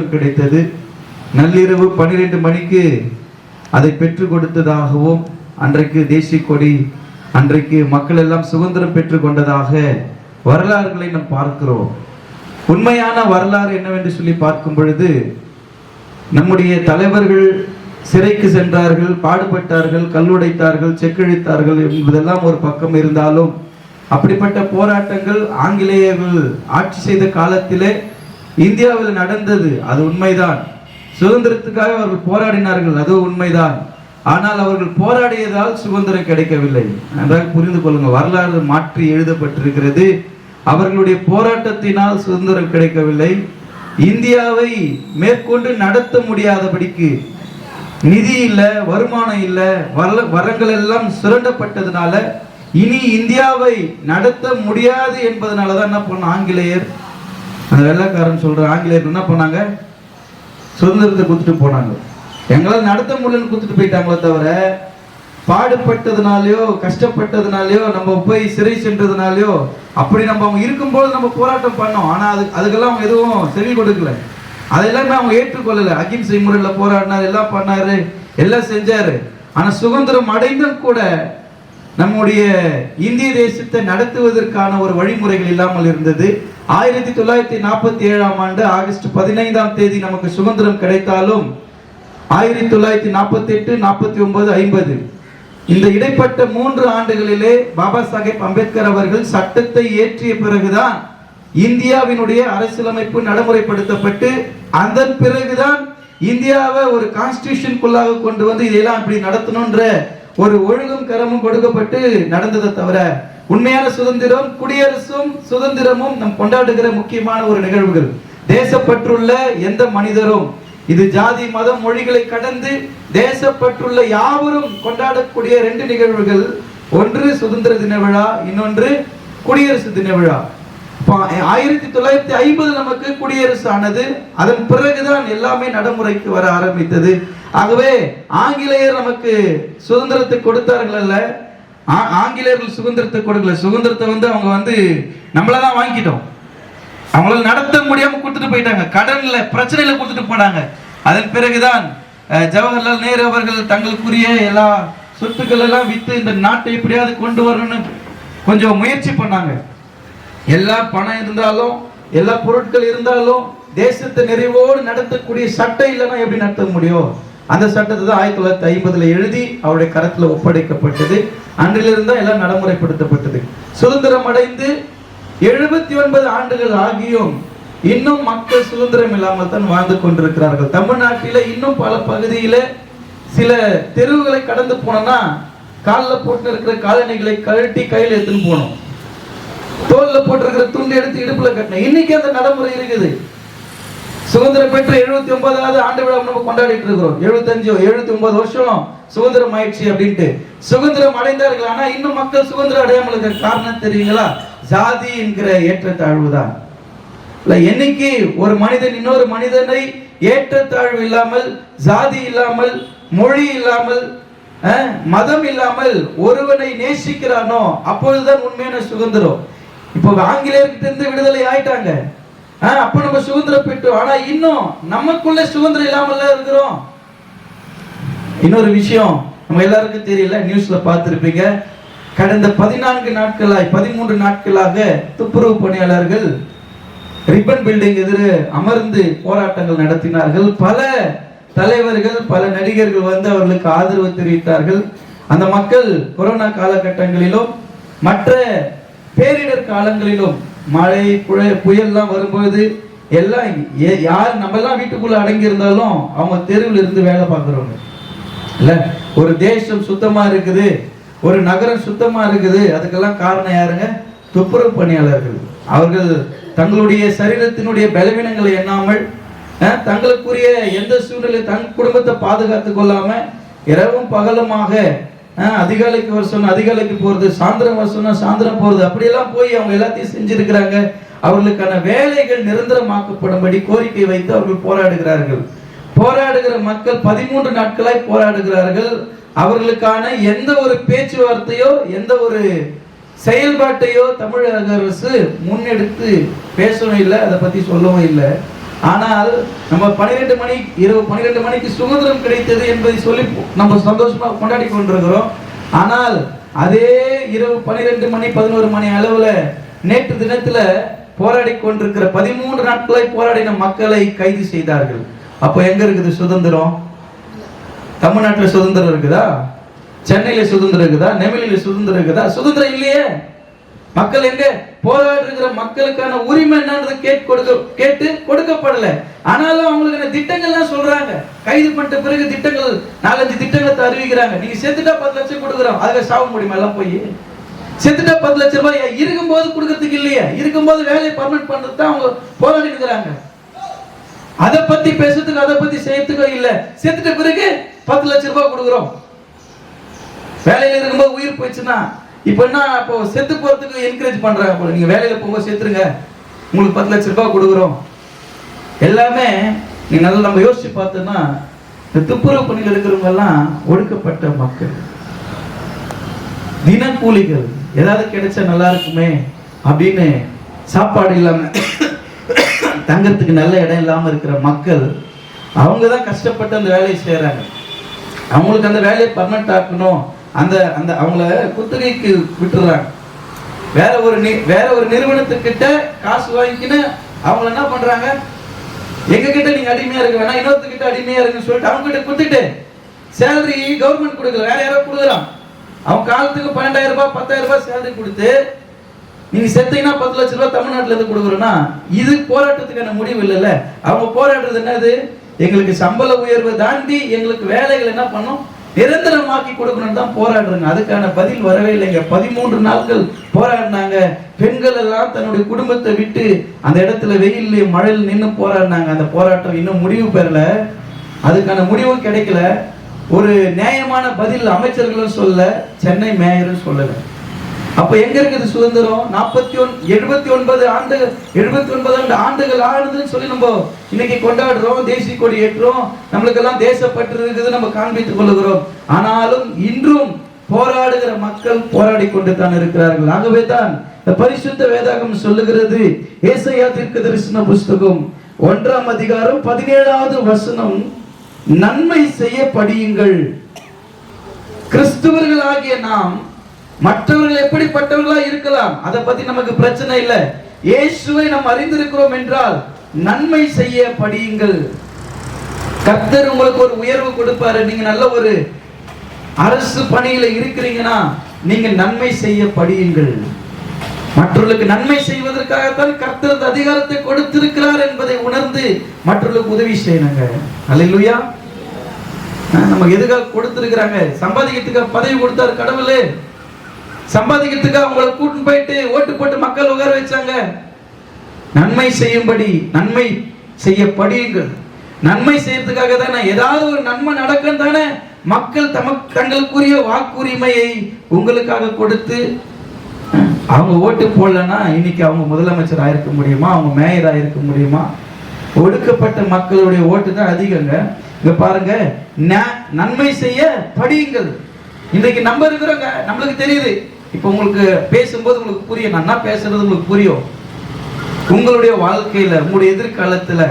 கிடைத்தது. நள்ளிரவு 12 மணிக்கு அதை பெற்றுக் கொடுத்ததாகவும், அன்றைக்கு தேசிய கொடி, அன்றைக்கு மக்கள் எல்லாம் சுதந்திரம் பெற்றுக் கொண்டதாக வரலாறுகளை நாம் பார்க்கிறோம். உண்மையான வரலாறு என்னவென்று சொல்லி பார்க்கும் பொழுது, நம்முடைய தலைவர்கள் சிறைக்கு சென்றார்கள், பாடுபட்டார்கள், கல்லுடைத்தார்கள், செக்கிழித்தார்கள் என்பதெல்லாம் ஒரு பக்கம் இருந்தாலும், அப்படிப்பட்ட போராட்டங்கள் ஆங்கிலேயர்கள் ஆட்சி செய்த காலத்திலே இந்தியாவில் நடந்தது, அது உண்மைதான். சுதந்திரத்துக்காக அவர்கள் போராடினார்கள், அது உண்மைதான். ஆனால் அவர்கள் போராடியதால் சுதந்திரம் கிடைக்கவில்லை. நன்றாக புரிந்து கொள்ளுங்க, வரலாறு மாற்றி எழுதப்பட்டிருக்கிறது. அவர்களுடைய போராட்டத்தினால் சுதந்திரம் கிடைக்கவில்லை. இந்தியாவை மேற்கொண்டு நடத்த முடியாதபடிக்கு நிதி இல்லை, வருமானம் இல்லை, வரங்கள் எல்லாம் சுரண்டப்பட்டதுனால இனி இந்தியாவை நடத்த முடியாது என்பதனாலதான் என்ன பண்ண ஆங்கிலேயர், அந்த வெள்ளைக்காரன் சொல்ற ஆங்கிலேயர் என்ன பண்ணாங்க, சுதந்திரத்தை கொடுத்துட்டு போனாங்க. எங்களால் நடத்த முடியலன்னு கொடுத்துட்டு போயிட்டாங்களே தவிர, பாடுபட்டதுனாலயோ கஷ்டப்பட்டதுனாலயோ நம்ம போய் சிறை சென்றதுனாலயோ, அப்படி நம்ம அவங்க இருக்கும்போது நம்ம போராட்டம் பண்ணோம். ஆனா அதுக்கெல்லாம் அவங்க எதுவும் செவி கொடுக்கல, அதெல்லாமே அவங்க ஏற்றுக்கொள்ளல. அகிம்சை முறையில் போராடினார், எல்லாம் பண்ணாரு, எல்லாம் செஞ்சாரு. ஆனா சுதந்திரம் அடைந்தும் கூட நம்முடைய இந்திய தேசத்தை நடத்துவதற்கான ஒரு வழிமுறைகள் இல்லாமல் இருந்தது. 1947ஆம் ஆண்டு ஆகஸ்ட் 15ஆம் தேதி நமக்கு சுதந்திரம் கிடைத்தாலும் 1948, 49, 50 இந்த இடைப்பட்ட 3 ஆண்டுகளிலே பாபா சாஹேப் அம்பேத்கர் அவர்கள் சட்டத்தை இயற்றிய பிறகுதான் இந்தியாவினுடைய அரசியலமைப்பு நடைமுறைப்படுத்தப்பட்டு, அதன் பிறகுதான் இந்தியாவை ஒரு கான்ஸ்டிடியூஷனுக்குள்ளாக கொண்டு வந்து இதெல்லாம் இப்படி நடத்தணும்ன்ற ஒரு ஒழுங்கும் கரமும் கொடுக்கப்பட்டு நடந்ததை தவிர, உண்மையான சுதந்திரம், குடியரசும் சுதந்திரமும் நம் கொண்டாடுகிற முக்கியமான ஒரு நிகழ்வுகள். தேசப்பற்றுள்ள எந்த மனிதரும், இது ஜாதி மதம் மொழிகளை கடந்து தேசப்பற்றுள்ள யாவரும் கொண்டாடக்கூடிய 2 நிகழ்வுகள். ஒன்று சுதந்திர தின விழா, இன்னொன்று குடியரசு தின விழா. 1950 நமக்கு குடியரசு ஆனது, அதன் பிறகுதான் எல்லாமே நடைமுறைக்கு வர ஆரம்பித்தது. ஆகவே ஆங்கிலேயர் நமக்கு சுதந்திரத்தை கொடுத்தார்கள் அல்ல, ஆங்கிலேயர்கள் சுதந்திரத்தை கொடுக்கல. சுதந்திரத்தை அவங்க நம்மளதான் வாங்கிட்டோம். அவங்களால நடத்த முடியாம கொடுத்துட்டு போயிட்டாங்க, கடன்ல பிரச்சனையில கொடுத்துட்டு போனாங்க. அதன் பிறகுதான் ஜவஹர்லால் நேரு அவர்கள் தங்களுக்குரிய எல்லா சொத்துக்கள் எல்லாம் வித்து இந்த நாட்டை எப்படியாவது கொண்டு வரணும்னு கொஞ்சம் முயற்சி பண்ணாங்க. எல்லா பணம் இருந்தாலும், எல்லா பொருட்கள் இருந்தாலும், தேசத்தை நிறைவோடு நடத்தக்கூடிய சட்டம் இல்லைன்னா எப்படி நடத்த முடியும்? அந்த சட்டத்தை தான் 1950 எழுதி அவருடைய கரத்துல ஒப்படைக்கப்பட்டது. அன்றிலிருந்து எல்லாம் நடைமுறைப்படுத்தப்பட்டது. சுதந்திரம் அடைந்து 79 ஆண்டுகள் ஆகியும் இன்னும் மக்கள் சுதந்திரம் இல்லாமல் தான் வாழ்ந்து கொண்டிருக்கிறார்கள். தமிழ்நாட்டில இன்னும் பல பகுதியில சில தெருவுகளை கடந்து போனோம்னா காலில் போட்டு இருக்கிற காலணிகளை கழட்டி கையில் எடுத்துன்னு போனோம், தோல்ல போட்டிருக்கிற துண்டு எடுத்து இடுப்புல கட்டணும். இன்னைக்கு அந்த நடைமுறை இருக்குது. சுதந்திரம் பெற்ற 79வது ஆண்டு விழா நம்ம கொண்டாடிட்டு இருக்கிறோம். 79 வருஷம் சுதந்திரம் ஆயிடுச்சு அப்படின்ட்டு. சுதந்திரம் அடைந்தார்கள், ஆனா இன்னும் மக்கள் சுதந்திரம் அடையாமல் இருக்கிற காரணம் தெரியுங்களா? ஜாதி என்கிற ஏற்றத்தாழ்வு தான். என்னைக்கு ஒரு மனிதன் இன்னொரு மனிதனை ஏற்றத்தாழ்வு இல்லாமல், ஜாதி இல்லாமல், மொழி இல்லாமல், மதம் இல்லாமல் ஒருவனை நேசிக்கிறானோ அப்பொழுதுதான் உண்மையான சுதந்திரம். இப்போ ஆங்கிலேயர்கிட்ட இருந்து விடுதலை ஆயிட்டாங்க, அப்ப நம்ம சுதந்திரம் பெற்றோம். ஆனா இன்னும் நமக்குள்ள சுதந்திரம் இல்லாமல இருக்கிறோம். இன்னொரு விஷயம் நம்ம எல்லாருக்கும் தெரியல, நியூஸ்ல பார்த்திருப்பீங்க. கடந்த 13 நாட்களாக துப்புரவு பணியாளர்கள் ரிப்பன் பில்டிங் எதிரே அமர்ந்து போராட்டங்கள் நடத்தினார்கள். பல தலைவர்கள், பல நடிகர்கள் அவர்களுக்கு ஆதரவு தெரிவித்தார்கள். அந்த மக்கள் கொரோனா காலகட்டங்களிலும் மற்ற பேரிடர் காலங்களிலும், மழை புயல்லாம் வரும்போது எல்லாம் யார் நம்ம எல்லாம் வீட்டுக்குள்ள அடங்கி இருந்தாலும் அவங்க தெருவில் இருந்து வேலை பார்க்கிறவங்க இல்ல. ஒரு தேசம் சுத்தமா இருக்குது, ஒரு நகரம் சுத்தமா இருக்குது, அதுக்கெல்லாம் காரணம் யாருங்க? துப்புரவு பணியாளர்கள். அவர்கள் தங்களுடைய சரீரத்தினுடைய பலவீனங்களை எண்ணாமல், தங்களுக்குரிய எந்த சூழ்நிலை தன் குடும்பத்தை பாதுகாத்துக் கொள்ளாம இரவும் பகலுமாக, அதிகாலைக்கு வர சொன்ன அதிகாலைக்கு போறது, சாயந்திரம் வர சொன்னா சாயந்திரம் போறது, அப்படியெல்லாம் போய் அவங்க எல்லாத்தையும் செஞ்சிருக்கிறாங்க. அவர்களுக்கான வேலைகள் நிரந்தரமாக்கப்படும்படி கோரிக்கை வைத்து அவர்கள் போராடுகிறார்கள். போராடுகிற மக்கள் 13 நாட்களாய் போராடுகிறார்கள். அவர்களுக்கான எந்த ஒரு பேச்சுவார்த்தையோ எந்த ஒரு செயல்பாட்டையோ தமிழக அரசு முன்னெடுத்து பேசவும் இல்லை, அதை பத்தி சொல்லவும் இல்லை. ஆனால் நம்ம 12 மணி இரவு 12 மணிக்கு சுதந்திரம் கிடைத்தது என்பதை சொல்லி நம்ம சந்தோஷமா கொண்டாடி கொண்டிருக்கிறோம். ஆனால் அதே இரவு 12 மணி 11 மணி அளவுல நேற்று தினத்துல போராடி கொண்டிருக்கிற 13 நாட்களை போராடின மக்களை கைது செய்தார்கள். அப்போ எங்க இருக்குது சுதந்திரம்? தமிழ்நாட்டில் சுதந்திரம் இருக்குதா? சென்னையில சுதந்திரம் இருக்குதா? நெமிலியில சுதந்திரம் இருக்குதா? சுதந்திரம் இல்லையே. மக்கள் எங்க போராடுகிற மக்களுக்கான உரிமை என்னன்றது கேட்டு கொடுக்கப்படல. ஆனாலும் அவங்களுக்கு திட்டங்கள்லாம் சொல்றாங்க. கைது பண்ணிட்ட பிறகு திட்டங்கள் 4-5 திட்டங்களை அறிவிக்கிறாங்க. நீங்க செத்துட்டா 10 லட்சம் கொடுக்குறோம், அதுக்கு சாவ முடியுமா? எல்லாம் போய் செத்துட்டா 10 லட்சம் ரூபாய் இருக்கும்போது கொடுக்கறதுக்கு இல்லையே. இருக்கும்போது வேலையை பர்மனன்ட் பண்றது தான் அவங்க போராடி இருக்கிறாங்க. அதை பத்தி பேசுறதுக்கு அதை பத்தி செய்யறதுக்கோ இல்ல. செத்துட்ட பிறகு 10 லட்சம் ரூபாய் கொடுக்குறோம். வேலையில இருக்கும்போது உயிர் போயிடுச்சுன்னா இப்ப என்ன, அப்போ செத்து போறதுக்கு என்கரேஜ் பண்றாங்க. நீங்க வேலையில போகும்போது செத்துருங்க, உங்களுக்கு 10 லட்சம் ரூபாய் கொடுக்குறோம். எல்லாமே நீங்க நல்லா நம்ம யோசிச்சு பார்த்தோம்னா, இந்த துப்புரவு பணியில் இருக்கிறவங்க எல்லாம் ஒடுக்கப்பட்ட மக்கள், தினக்கூலிகள். ஏதாவது கிடைச்சா நல்லா இருக்குமே அப்படின்னு சாப்பாடு இல்லாம தங்கறதுக்கு நல்ல இடம் இல்லாம இருக்கிற மக்கள், அவங்க தான் கஷ்டப்பட்டு அந்த வேலையை செய்யறாங்க. அவங்களுக்கு அந்த வேலையை பர்மனன்ட் ஆக்கணும், அந்த அந்த அவங்கள குத்தகைக்கு விட்டுறாங்க. வேற ஒரு நிறுவனத்துக்கிட்ட காசு வாங்கிக்கின்னு அவங்க என்ன பண்றாங்க, எங்க கிட்ட நீங்க அடிமையா இருக்க வேணா, இன்னொருத்தர்கிட்ட அடிமையா இருக்குன்னு சொல்லிட்டு அவங்க கிட்ட கொடுத்துட்டு சேலரி கவர்மெண்ட் கொடுக்கல, வேற யாரோ கொடுக்குறான். அவங்க காலத்துக்கு 12,000 ரூபாய் 10,000 ரூபாய் சேலரி கொடுத்து நீங்க செத்தீங்கன்னா 10 லட்சம் ரூபாய் தமிழ்நாட்டுல இருந்து கொடுக்குறோம்னா இது போராட்டத்துக்கான முடிவு இல்லைல்ல. அவங்க போராடுறது என்னது, எங்களுக்கு சம்பள உயர்வை தாண்டி எங்களுக்கு வேலைகள் என்ன பண்ணும், நிரந்தரமாக்கி கொடுக்கணும் தான் போராடுறாங்க. அதுக்கான பதில் வரவே இல்லைங்க. 13 நாட்கள் போராடினாங்க. பெண்கள் எல்லாம் தன்னுடைய குடும்பத்தை விட்டு அந்த இடத்துல வெயில்லையும் மழையில் நின்று போராடினாங்க. அந்த போராட்டம் இன்னும் முடிவு பெறல, அதுக்கான முடிவும் கிடைக்கல. ஒரு நியாயமான பதில் அமைச்சர்களும் சொல்ல, சென்னை மேயரும் சொல்லல. அப்ப எங்க இருக்குது சுதந்திரம்? 79 ஆண்டுகள் ஆனதுன்னு சொல்லி நம்ம இன்னைக்கு கொண்டாடுறோம், தேசிய கொடி ஏற்றுறோம், நம்மளுக்கு எல்லாம் தேசப்பற்று இருக்குது, நம்ம காண்பித்துக் கொள்ளுகிறோம். ஆனாலும் இன்றும் போராடுகிற மக்கள் போராடி கொண்டு தான் இருக்கிறார்கள். ஆகவே தான் பரிசுத்த வேதாகம் சொல்லுகிறது, ஏசாயா தீர்க்கதரிசன புஸ்தகம் 1ஆம் அதிகாரம் 17வது வசனம், நன்மை செய்ய படியுங்கள். கிறிஸ்துவர்களாகிய நாம் மற்றவர்கள் எப்படிப்பட்டவர்களா இருக்கலாம், அதை பத்தி நமக்கு பிரச்சனை இல்லை. இயேசுவை நாம் அறிந்திருக்கிறோம் என்றால் நன்மை செய்ய படியுங்கள். கர்த்தர் உங்களுக்கு ஒரு உயர்வு கொடுப்பாரு. நீங்க நல்ல ஒரு அரசு பணியில இருக்கிறீங்கன்னா நீங்க நன்மை செய்ய படியுங்கள். மற்றவர்களுக்கு நன்மை செய்வதற்காகத்தான் கர்த்தர் அதிகாரத்தை கொடுத்திருக்கிறார் என்பதை உணர்ந்து மற்றவர்களுக்கு உதவி செய்யணுங்க. அல்லேலூயா. நம்ம எதுக்காக கொடுத்திருக்கிறாங்க? சம்பாதிக்கிறதுக்காக பதவி கொடுத்தாரு கடவுளே. சம்பாதிக்கிறதுக்காக அவங்களை கூட்டின்னு போயிட்டு ஓட்டு போட்டு மக்கள் உட்கார வச்சாங்க. நன்மை செய்யும்படி நன்மை செய்ய படியுங்கள். நன்மை செய்யறதுக்காக தானே, ஏதாவது ஒரு நன்மை நடக்கும் தானே மக்கள் தங்களுக்குரிய வாக்குரிமையை உங்களுக்காக கொடுத்து, அவங்க ஓட்டு போடலன்னா இன்னைக்கு அவங்க முதலமைச்சர் ஆயிருக்க முடியுமா, அவங்க மேயர் ஆயிருக்க முடியுமா? ஒடுக்கப்பட்ட மக்களுடைய ஓட்டு தான் அதிகங்க. இங்க பாருங்க, நன்மை செய்ய படியுங்கள். இன்னைக்கு நம்ம இருக்கிறோங்க, நம்மளுக்கு தெரியுது. இப்ப உங்களுக்கு பேசும்போது உங்களுக்கு புரியும், நான் பேசுறது உங்களுக்கு புரியும். உங்களுடைய வாழ்க்கையில, உங்களுடைய எதிர்காலத்துல,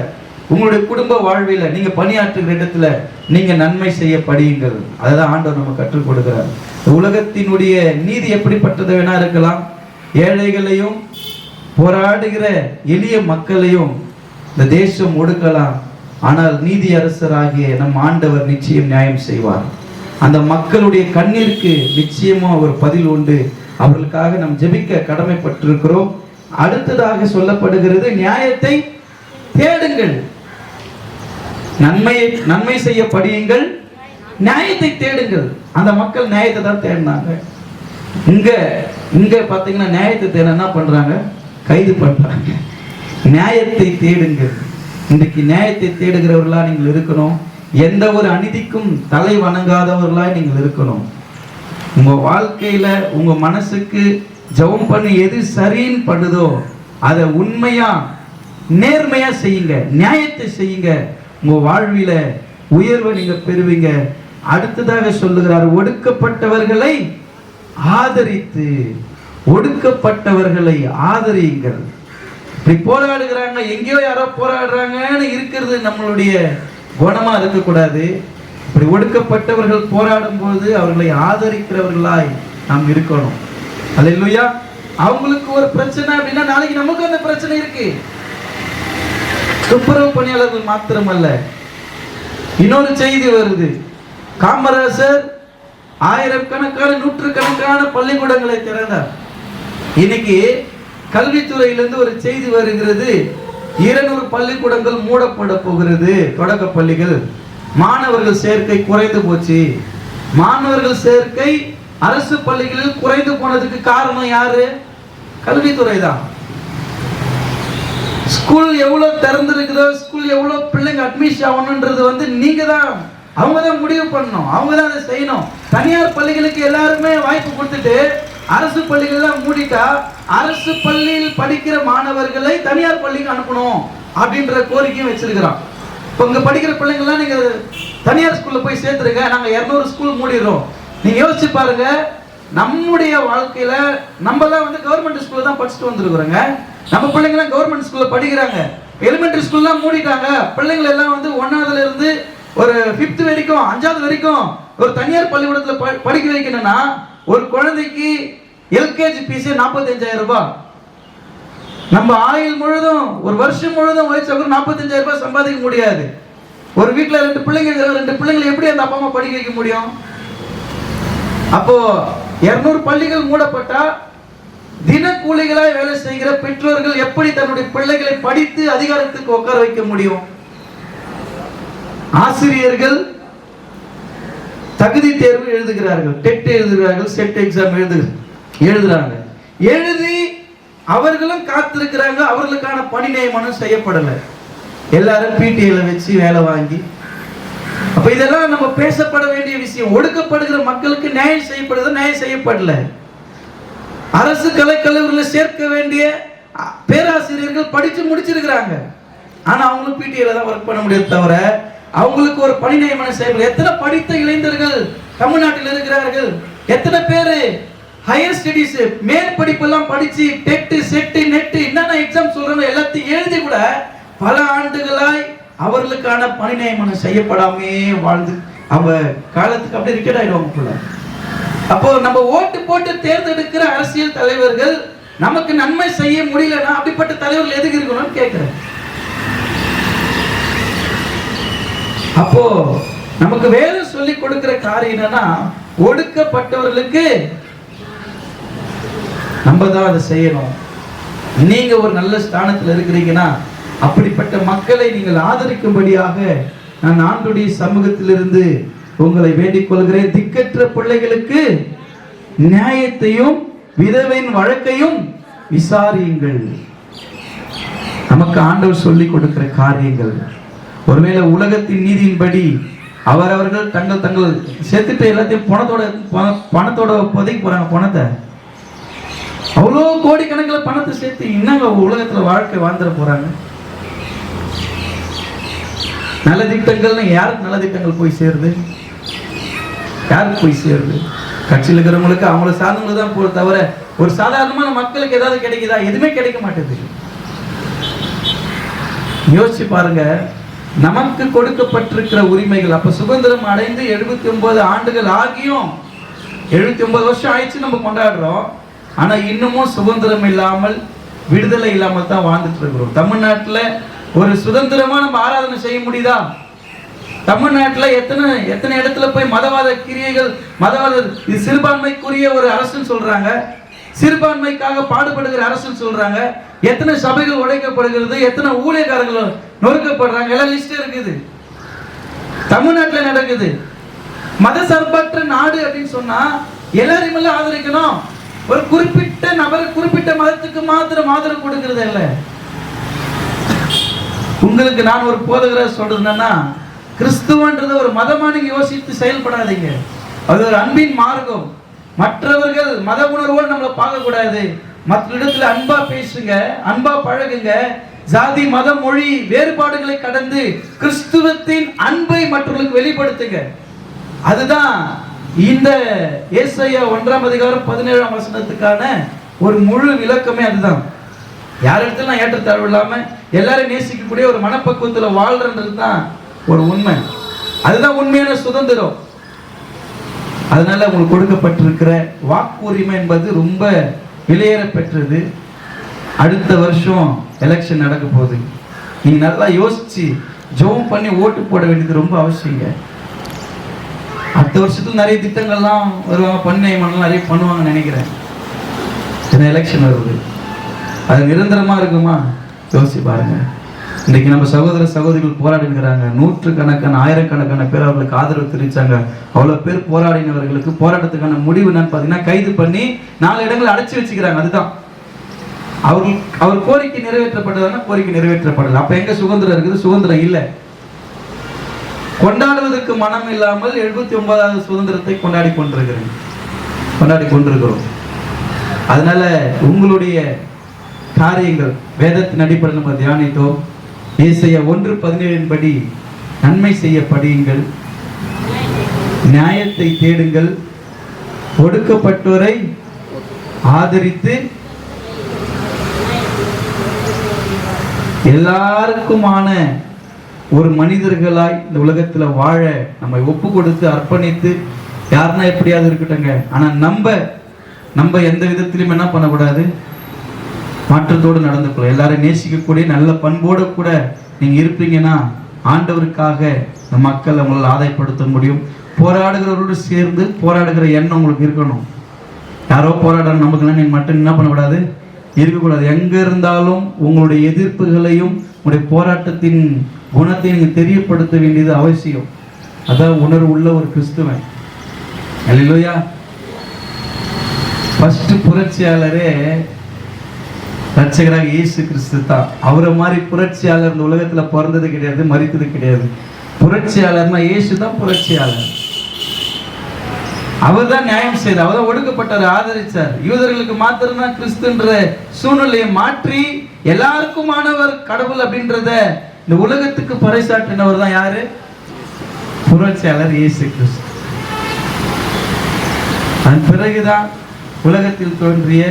உங்களுடைய குடும்ப வாழ்வில, நீங்க பணியாற்றுகிற இடத்துல நீங்க நன்மை செய்ய படியுங்கள். அதுதான் ஆண்டவர் நம்ம கற்றுக் கொடுக்கிறார். உலகத்தினுடைய நீதி எப்படிப்பட்டது வேணா இருக்கலாம். ஏழைகளையும் போராடுகிற எளிய மக்களையும் இந்த தேசம் ஒடுக்கலாம். ஆனால் நீதி அரசராகிய நம் ஆண்டவர் நிச்சயம் நியாயம் செய்வார். அந்த மக்களுடைய கண்ணீருக்கு நிச்சயமா ஒரு பதில் உண்டு. அவர்களுக்காக நாம் ஜெபிக்க கடமைப்பட்டிருக்கிறோம். அடுத்ததாக சொல்லப்படுகிறது, நியாயத்தை தேடுங்கள். நன்மை செய்ய படியுங்கள், நியாயத்தை தேடுங்கள். அந்த மக்கள் நியாயத்தை தான் தேடினாங்க. இங்க பாத்தீங்கன்னா நியாயத்தை தேட என்ன பண்றாங்க, கைது பண்றாங்க. நியாயத்தை தேடுங்கள். இன்றைக்கு நியாயத்தை தேடுகிறவர்களா நீங்கள் இருக்கணும். எந்த ஒரு அநீதிக்கும் தலை வணங்காதவர்களா நீங்கள் இருக்கணும். உங்க வாழ்க்கையில உங்க மனசுக்கு ஜெபம் பண்ணி எது சரின்னு பண்ணுதோ அதை உண்மையா நேர்மையா செய்யுங்க, நியாயத்தை செய்யுங்க. உங்க வாழ்வில உயர்வை நீங்க பெறுவீங்க. அடுத்ததாக சொல்லுகிறார், ஒடுக்கப்பட்டவர்களை ஆதரித்து, ஒடுக்கப்பட்டவர்களை ஆதரியுங்கள். இப்படி போராடுகிறாங்க, எங்கேயோ யாரோ போராடுறாங்கன்னு இருக்கிறது நம்மளுடைய குணமா இருக்கக்கூடாது. இப்படி ஒடுக்கப்பட்டவர்கள் போராடும் போது அவர்களை ஆதரிக்கிறவர்களாய் நாம் இருக்கணும். அல்லேலூயா. அவங்களுக்கு ஒரு பிரச்சனை அப்படின்னா நாளைக்கு நமக்கு அந்த பிரச்சனை இருக்கு. துப்புரவு பணியாளர்கள் மாத்திரமல்ல, இன்னொரு செய்தி வருது. காமராசர் ஆயிரக்கணக்கான நூற்றுக்கணக்கான பள்ளிக்கூடங்களை திறந்தார். இன்னைக்கு கல்வித்துறையிலிருந்து ஒரு செய்தி வருகிறது, 200 பள்ளிக்கூடங்கள் மூடப்பட போகிறது. தொடக்க பள்ளிகள் மாணவர்கள் சேர்க்கை குறைந்து போச்சு. மாணவர்கள் சேர்க்கை அரசு பள்ளிகளில் குறைந்து போனதுக்கு காரணம் யாரு? கல்வித்துறை தான். ஸ்கூல் எவ்வளவு திறந்திருக்குதோ, ஸ்கூல் எவ்வளவு பிள்ளைங்க அட்மிஷன் ஆகணும்ன்றது நீங்க தான், அவங்க தான் முடிவு பண்ணணும், அவங்க தான் அதை செய்யணும். தனியார் பள்ளிகளுக்கு எல்லாருமே வாய்ப்பு கொடுத்துட்டு அரசு பள்ளிகள் மூடிட்டா அரசு பள்ளியில் படிக்கிற மாணவர்களை தனியார் பள்ளிக்கு அனுப்பணும் அப்படின்ற கோரிக்கையும் வச்சிருக்கிறோம். இப்போ இங்க படிக்கிற பிள்ளைங்கள்லாம் நீங்க தனியார் ஸ்கூல்ல போய் சேர்த்துருங்க, நாங்க 200 ஸ்கூல் மூடிடுறோம். நீங்க யோசிச்சு பாருங்க, நம்முடைய வாழ்க்கையில நம்மலாம் கவர்மெண்ட் ஸ்கூல்ல தான் படிச்சுட்டு வந்திருக்கிறோங்க. நம்ம பிள்ளைங்கலாம் கவர்மெண்ட் ஸ்கூல்ல படிக்கிறாங்க. எலிமெண்டரி ஸ்கூல்லாம் மூடிட்டாங்க. பிள்ளைங்களை எல்லாம் 1ஆவதுல இருந்து ஒரு 5th வரைக்கும் 5வது வரைக்கும் ஒரு தனியார் பள்ளிக்கூடத்துல படிக்க வைக்கணும்னா ஒரு குழந்தைக்கு எல்கேஜி ஃபீஸ் 45,000 ரூபாய். நம்ம ஆயுள் முழுதும் ஒரு வருஷம் முழுதும் வயசு 45,000 ரூபாய் சம்பாதிக்க முடியாது. ஒரு வீட்டுல 2 பிள்ளைங்க, 2 பிள்ளைங்களை எப்படி அந்த அப்பா அம்மா படிக்க வைக்க முடியும்? அப்போ 200 பள்ளிகள் மூடப்பட்டா தினக்கூலிகளாய் வேலை செய்கிற பெற்றோர்கள் எப்படி தன்னுடைய பிள்ளைகளை படித்து அதிகாரத்துக்கு உட்கார வைக்க முடியும்? ஆசிரியர்கள் தகுதி தேர்வு எழுதுகிறார்கள், டெட் எழுதுகிறார்கள், செட் எக்ஸாம் எழுதுறாங்க. எழுதி அவர்களும் காத்திருக்கிறாங்க, அவர்களுக்கான பணி நியமனம் செய்யப்படல. எல்லாரும் பிடிஏல வச்சு வேலை வாங்கி. அப்ப இதெல்லாம் நம்ம பேசப்பட வேண்டிய விஷயம். ஒடுக்கப்படுகிற மக்களுக்கு நியாயம் செய்யப்படுது, நியாயம் செய்யப்படல. அரசு கலைக்கல்லூரியில் சேர்க்க வேண்டிய பேராசிரியர்கள் படிச்சு முடிச்சிருக்கிறாங்க, ஆனா அவங்களும் பிடிஏல தான் ஒர்க் பண்ண முடியாது, தவிர அவங்களுக்கு ஒரு பணி நியமனம் செய்யப்படும். எத்தனை படித்த இளைஞர்கள் தமிழ்நாட்டில் இருக்கிறார்கள்? எத்தனை பேரு ஹையர் ஸ்டடீஸ் மேல் படிப்பெல்லாம் படிச்சு டெட் செட் நெட் என்னென்ன எக்ஸாம் சொல்றாங்க எல்லாத்தையும் எழுதி கூட பல ஆண்டுகளாய் அவர்களுக்கான பணி நியமனம் செய்யப்படாமே வாழ்ந்து அவங்க காலத்துக்கு அப்படியே ரிட்டையர்ட் ஆயிடுவாங்க. அப்போ நம்ம ஓட்டு போட்டு தேர்ந்தெடுக்கிற அரசியல் தலைவர்கள் நமக்கு நன்மை செய்ய முடியலன்னா அப்படிப்பட்ட தலைவர்கள் எதுக்கு இருக்கணும்னு கேட்கிறேன். அப்போ நமக்கு வேலை சொல்லி கொடுக்கிற காரியம் என்னன்னா, ஒடுக்கப்பட்டவர்களுக்கு நம்ம தான் அதை செய்யணும். நீங்க ஒரு நல்ல ஸ்தானத்தில் இருக்கிறீங்கன்னா அப்படிப்பட்ட மக்களை நீங்கள் ஆதரிக்கும்படியாக நான் ஆண்டுடைய சமூகத்திலிருந்து உங்களை வேண்டிக் கொள்கிறேன். திக்கற்ற பிள்ளைகளுக்கு நியாயத்தையும் விதவையின் வழக்கையும் விசாரியுங்கள். நமக்கு ஆண்டவர் சொல்லிக் கொடுக்கிற காரியங்கள். ஒருவேளை உலகத்தின் நீதியின்படி அவரவர்கள் தங்கள் சேர்த்துட்டு எல்லாத்தையும் பணத்தோட புதைக்க போறாங்க. பணத்தை அவ்வளோ கோடிக்கணக்கில் பணத்தை சேர்த்து என்னங்க உலகத்துல வாழ்க்கை வாழ்ந்துட போறாங்க? நல்ல திட்டங்கள்னு யாருக்கு நல்ல திட்டங்கள் போய் சேருது? யாருக்கு போய் சேருது? கட்சியில் இருக்கிறவங்களுக்கு அவங்கள சார்ந்தவங்களுக்கு தான் போற தவிர ஒரு சாதாரணமான மக்களுக்கு ஏதாவது கிடைக்குதா? எதுவுமே கிடைக்க மாட்டேது. யோசிச்சு பாருங்க, நமக்கு கொடுக்கப்பட்டிருக்கிற உரிமைகள். அப்ப சுதந்திரம் அடைந்து 79 ஆண்டுகள் ஆகியும் 79 வருஷம் ஆயிடுச்சு நம்ம கொண்டாடுறோம். ஆனா இன்னமும் சுதந்திரம் இல்லாமல் விடுதலை இல்லாமல் தான் வாழ்ந்துட்டு இருக்கிறோம். தமிழ்நாட்டுல ஒரு சுதந்திரமா நம்ம ஆராதனை செய்ய முடியுதா? தமிழ்நாட்டுல எத்தனை இடத்துல போய் மதவாத கிரியைகள், மதவாத இது சிறுபான்மைக்குரிய ஒரு அரசுன்னு சொல்றாங்க, சிறுபான்மைக்காக பாடுபடுகிற அரசுன்னு சொல்றாங்க. எத்தனை சபைகள் உடைக்கப்படுகிறது, எத்தனை ஊழியக்காரர்கள் நொறுக்கப்படுறாங்க, எல்லாம் லிஸ்ட் இருக்குது. தமிழ்நாட்டில் நடக்குது. மத சார்பற்ற நாடு அப்படின்னு சொன்னா எல்லாரையும் ஆதரிக்கணும். ஒரு குறிப்பிட்ட நபர் குறிப்பிட்ட மதத்துக்கு மாத்திரம் ஆதரவு கொடுக்கிறது இல்ல. உங்களுக்கு நான் ஒரு போதகராக சொல்றது என்னன்னா, கிறிஸ்துவன்றது ஒரு மதமா நீங்க யோசித்து செயல்படாதீங்க. அது ஒரு அன்பின் மார்க்கம். மற்றவர்கள் மத உணர்வோடு நம்மளை பார்க்க கூடாது. மற்ற இடத்துல அன்பா பேசுங்க, அன்பா பழகுங்க. ஜாதி மத மொழி வேறுபாடுகளை கடந்து கிறிஸ்துவத்தின் அன்பை மற்றவர்களுக்கு வெளிப்படுத்துங்க. அதுதான் இந்த ஏசாயா 1-ம் அதிகாரம் 17-ம் வசனத்துக்கான ஒரு முழு விளக்கமே. அதுதான் யாரிடத்துல ஏற்றத்தாழ்வு இல்லாம எல்லாரும் நேசிக்கக்கூடிய ஒரு மனப்பக்குவத்துல வாழ்றது தான் ஒரு உண்மை. அதுதான் உண்மையான சுதந்திரம். அதனால உங்களுக்கு கொடுக்கப்பட்டிருக்கிற வாக்குரிமை என்பது ரொம்ப விலையேற பெற்றது. அடுத்த வருஷம் எலெக்ஷன் நடக்க போகுது. நீங்க நல்லா யோசிச்சு ஜெபம் பண்ணி ஓட்டு போட வேண்டியது ரொம்ப அவசியங்க. அடுத்த வருஷத்துல நிறைய திட்டங்கள்லாம் வருவாங்க, பண்ணலாம் நிறைய பண்ணுவாங்கன்னு நினைக்கிறேன். எலெக்ஷன் வருது, அது நிரந்தரமா இருக்குமா? யோசிச்சு பாருங்க. இன்னைக்கு நம்ம சகோதர சகோதரிகள் போராடிக்கிறாங்க. நூற்றுக்கணக்கான ஆயிரக்கணக்கான பேர் அவர்களுக்கு ஆதரவு தெரிவிச்சாங்க. அவ்வளவு பேர் போராடினவர்களுக்கு போராட்டத்துக்கான முடிவு என்னன்னு பாத்தீங்கன்னா கைது பண்ணி 4 இடங்களை அடைச்சி வச்சுக்கிறாங்க. அதுதான் அவர் கோரிக்கை நிறைவேற்றப்பட்டதுன்னா கோரிக்கை நிறைவேற்றப்படல. அப்ப எங்க சுதந்திரம் இருக்குது? சுதந்திரம் இல்லை. கொண்டாடுவதற்கு மனம் இல்லாமல் 79வது சுதந்திரத்தை கொண்டாடி கொண்டிருக்கிறோம். அதனால உங்களுடைய காரியங்கள் வேதத்தின் அடிப்படையில் நம்ம தியானித்தோம். ஏசாயா 1:17 படி நன்மை செய்ய படியுங்கள், நியாயத்தை தேடுங்கள், ஒடுக்கப்பட்டோரை ஆதரித்து எல்லாருக்குமான ஒரு மனிதர்களாய் இந்த உலகத்துல வாழ நம்மை ஒப்பு கொடுத்து அர்ப்பணித்து, யாருன்னா எப்படியாவது இருக்கட்டுங்க, ஆனா நம்ம எந்த விதத்திலும் என்ன பண்ணக்கூடாது? மாற்றத்தோடு நடந்து கொள்ள, எல்லாரும் நேசிக்கக்கூடிய நல்ல பண்போடு கூட நீங்க இருப்பீங்கன்னா ஆண்டவருக்காக இந்த மக்கள் உங்களால் ஆதாயப்படுத்த முடியும். போராடுகிறவரோடு சேர்ந்து போராடுகிற எண்ணம் உங்களுக்கு இருக்கணும். யாரோ போராடுற நமக்குலாம் நீங்க மட்டும் என்ன பண்ணக்கூடாது? இருக்கக்கூடாது. எங்க இருந்தாலும் உங்களுடைய எதிர்ப்புகளையும் உங்களுடைய போராட்டத்தின் குணத்தை நீங்க தெரியப்படுத்த வேண்டியது அவசியம். அதான் உணர்வு உள்ள ஒரு கிறிஸ்துவன். அல்லேலூயா. ஃபர்ஸ்ட் புரட்சியாளரே ரட்சகராக இயேசு கிறிஸ்து தான். அவரை மாதிரி புரட்சியாளர் இந்த உலகத்துல பிறந்தது கிடையாது, மரித்தது கிடையாது. புரட்சியாளர்னா இயேசு தான் புரட்சியாளர். அவர் தான் நியாயம் செய்தார், அவர் தான் ஒடுக்கப்பட்டார், ஆதரிச்சார். யூதர்களுக்கு மாத்திரம்தான் கிறிஸ்துன்ற சூழ்நிலையை மாற்றி எல்லாருக்குமானவர் கடவுள் அப்படின்றத இந்த உலகத்துக்கு பறைசாற்றினவர் தான் யாரு? புரட்சியாளர் இயேசு கிறிஸ்து. அதன் பிறகுதான் உலகத்தில் தோன்றிய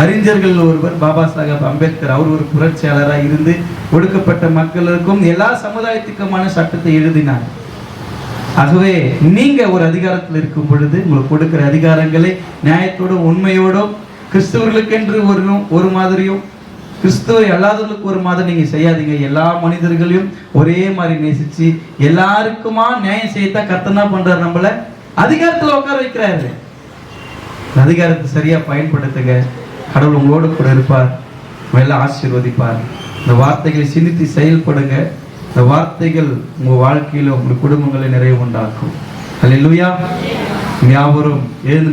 அறிஞர்கள் ஒருவர் பாபா சாஹேப் அம்பேத்கர். அவர் ஒரு புரட்சியாளராக இருந்து ஒடுக்கப்பட்ட மக்களுக்கும் எல்லா சமுதாயத்துக்குமான சட்டத்தை எழுதினார். ஆகவே நீங்க ஒரு அதிகாரத்தில் இருக்கும் பொழுது உங்களுக்கு கொடுக்கிற அதிகாரங்களை நியாயத்தோடும் உண்மையோடும் கிறிஸ்தவர்களுக்கென்று ஒரு மாதிரியும் கிறிஸ்துவை அல்லாதவர்களுக்கு ஒரு மாதிரி நீங்க செய்யாதீங்க. எல்லா மனிதர்களையும் ஒரே மாதிரி நேசிச்சு எல்லாருக்குமா நியாயம் செய்யத்தான் கர்த்தனா பண்றாரு. நம்மள அதிகாரத்துல உட்கார வைக்கிறாரு. அதிகாரத்தை சரியா பயன்படுத்துங்க. கடவுள் உங்களோடு கூட இருப்பார், எல்லாம் ஆசீர்வதிப்பார். இந்த வார்த்தைகளை சிந்தித்து செயல்படுங்க. இந்த வார்த்தைகள் உங்க வாழ்க்கையில உங்க குடும்பங்களை நிறைவு உண்டாக்கும். அல்லேலூயா. யாவரும் எழுந்து